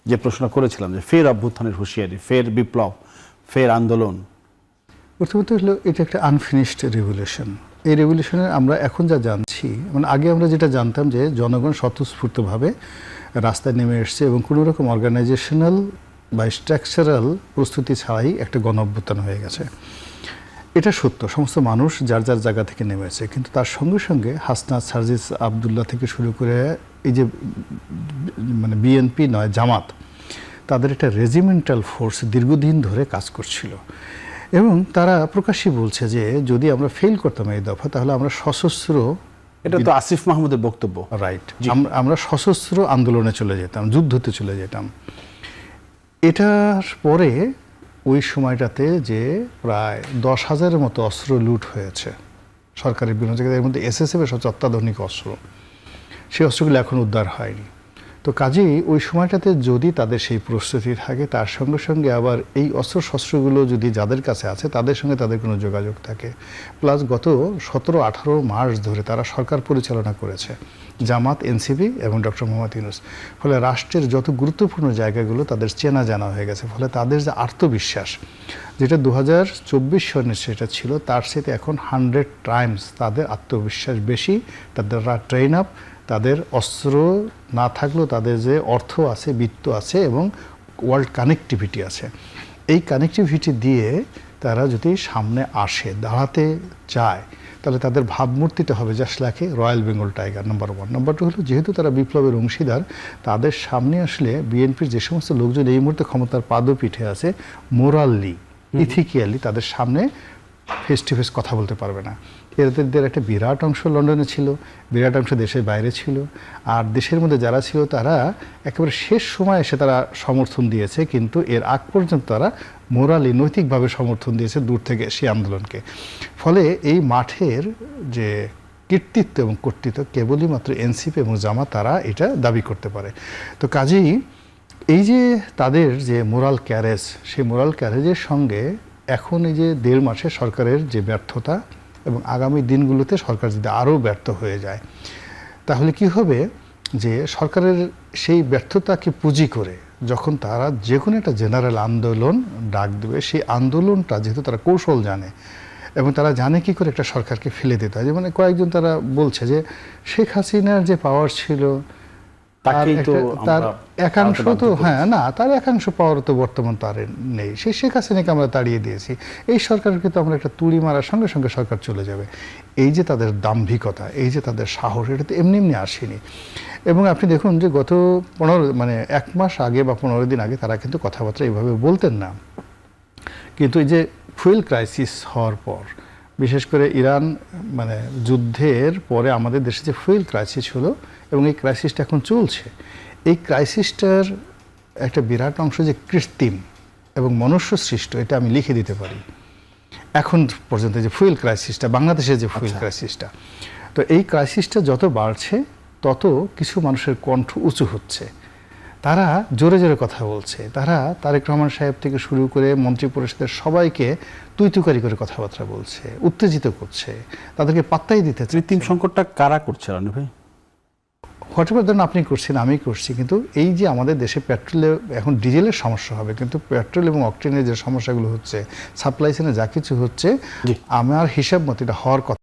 যে প্রশ্ন করেছিলাম যে ফের অভ্যুত্থানের হুঁশিয়ারি, ফের বিপ্লব, ফের আন্দোলন। প্রথমত হলো এটা একটা আনফিনিশড রেভলিউশন। এই রেভলিউশনের আমরা এখন যা জানছি, মানে আগে আমরা যেটা জানতাম যে জনগণ স্বতঃস্ফূর্তভাবে রাস্তায় নেমে এসছে এবং কোনো রকম অর্গানাইজেশনাল বা স্ট্রাকচারাল প্রস্তুতি ছাড়াই একটা গণ অভ্যুত্থান হয়ে গেছে। এটা সত্য, সমস্ত মানুষ যার যার জায়গা থেকে নেমেছে, কিন্তু তার সঙ্গে সঙ্গে হাসনাত, সার্জিস আবদুল্লাহ থেকে শুরু করে এই যে মানে বিএনপি নয় জামাত, তাদের একটা রেজিমেন্টাল ফোর্স দীর্ঘদিন ধরে কাজ করছিল এবং তারা প্রকাশ্যে বলছে যে যদি আমরা ফেল করতাম এই দফা তাহলে আমরা সশস্ত্র, এটা তো আসিফ মাহমুদের বক্তব্য, রাইট, আমরা সশস্ত্র আন্দোলনে চলে যেতাম, যুদ্ধতে চলে যেতাম। এটার পরে ওই সময়টাতে যে প্রায় 10,000-এর মতো অস্ত্র লুট হয়েছে সরকারের বিভিন্ন জায়গায়, এর মধ্যে এসএসএফের সবচেয়ে অত্যাধুনিক অস্ত্র, সেই অস্ত্রগুলো এখন উদ্ধার হয়নি। তো কাজেই ওই সময়টাতে যদি তাদের সেই প্রস্তুতি থাকে, তার সঙ্গে সঙ্গে আবার এই অস্ত্রশস্ত্রগুলো যদি যাদের কাছে আছে তাদের সঙ্গে তাদের কোনো যোগাযোগ থাকে, প্লাস গত 17-18 মাস ধরে তারা সরকার পরিচালনা করেছে জামাত, এনসিপি এবং ডক্টর মোহাম্মদ ইউনূস, ফলে রাষ্ট্রের যত গুরুত্বপূর্ণ জায়গাগুলো তাদের চেনা জানা হয়ে গেছে। ফলে তাদের যে আত্মবিশ্বাস, যেটা 2024 সনে সেটা ছিল, তার সাথে এখন 100 টাইমস তাদের আত্মবিশ্বাস বেশি। তাদের ট্রেন আপ, তাদের অস্ত্র না থাকলেও তাদের যে অর্থ আছে, বিত্ত আছে এবং ওয়ার্ল্ড কানেক্টিভিটি আছে, এই কানেক্টিভিটি দিয়ে তারা যদি সামনে আসে, দাঁড়াতে চায়, তাহলে তাদের ভাবমূর্তিটা হবে just like a royal Bengal tiger, number 1। Number 2 হলো যেহেতু তারা বিপ্লবের অংশীদার, তাদের সামনে আসলে বিএনপির যে সমস্ত লোকজন এই মুহূর্তে ক্ষমতার পাদপীঠে আছে, মোরালি, ইথিক্যালি তাদের সামনে ফেস টু ফেস কথা বলতে পারবে না। এদের একটা বিরাট অংশ লন্ডনে ছিল, বিরাট অংশ দেশের বাইরে ছিল, আর দেশের মধ্যে যারা ছিল তারা একেবারে শেষ সময় এসে তারা সমর্থন দিয়েছে, কিন্তু এর আগ পর্যন্ত তারা মোরালি, নৈতিকভাবে সমর্থন দিয়েছে দূর থেকে সেই আন্দোলনকে। ফলে এই মাঠের যে কৃতিত্ব এবং কর্তৃত্ব কেবলই মাত্র এনসিপি এবং জামাত তারা এটা দাবি করতে পারে। তো কাজেই এই যে তাদের যে মোরাল ক্যারেজ, সেই মোরাল ক্যারেজের সঙ্গে এখন এই যে 1.5 মাসে সরকারের যে ব্যর্থতা এবং আগামী দিনগুলোতে সরকার যদি আরও ব্যর্থ হয়ে যায়, তাহলে কি হবে যে সরকারের সেই ব্যর্থতাকে পুঁজি করে যখন তারা যে কোনো একটা জেনারেল আন্দোলন ডাক দেবে, সেই আন্দোলনটা যেহেতু তারা কৌশল জানে এবং তারা জানে কি করে একটা সরকারকে ফেলে দিতে হয়। যেমন কয়েকজন তারা বলছে যে শেখ হাসিনার যে পাওয়ার ছিল তার একাংশ তো, হ্যাঁ না, তার একাংশ পাওয়ার তো বর্তমান তার নেই, সেই শেখ হাসিনাকে আমরা তাড়িয়ে দিয়েছি, এই সরকারকে তো আমরা একটা তুড়ি মারার সঙ্গে সঙ্গে সরকার চলে যাবে। এই যে তাদের দাম্ভিকতা, এই যে তাদের সাহস, এটা তো এমনি এমনি আসেনি। এবং আপনি দেখুন যে গত 1 মাস আগে বা 15 দিন আগে তারা কিন্তু কথাবার্তা এইভাবে বলতেন না, কিন্তু এই যে ফুয়েল ক্রাইসিস হওয়ার পর, বিশেষ করে ইরান যুদ্ধের পরে আমাদের দেশে যে ফুয়েল ক্রাইসিস হলো এবং এই ক্রাইসিসটা এখন চলছে, এই ক্রাইসিসটার একটা বিরাট অংশ যে কৃত্রিম এবং মনুষ্য সৃষ্ট, এটা আমি লিখে দিতে পারি এখন পর্যন্ত। যে ফুয়েল ক্রাইসিসটা, বাংলাদেশের যে ফুয়েল ক্রাইসিসটা, তো এই ক্রাইসিসটা যত বাড়ছে তত কিছু মানুষের কণ্ঠ উঁচু হচ্ছে, তারা জোরে জোরে কথা বলছে, তারা তারেক রহমান সাহেব থেকে শুরু করে মন্ত্রী পরিষদের সবাইকে তুইতুকারি করে কথাবার্তা বলছে, উত্তেজিত করছে, তাদেরকে পাত্তাই দিতে। কৃত্রিম সংকটটা কারা করছে রানু ভাই? হোয়াটএভার ধরুন আপনি করছেন, আমি করছি, কিন্তু এই যে আমাদের দেশে পেট্রোলে এখন ডিজেলের সমস্যা হবে, কিন্তু পেট্রোল এবং অকটেনের যে সমস্যাগুলো হচ্ছে, সাপ্লাই চেনে যা কিছু হচ্ছে, আমার হিসাব মতো এটা হওয়ার কথা।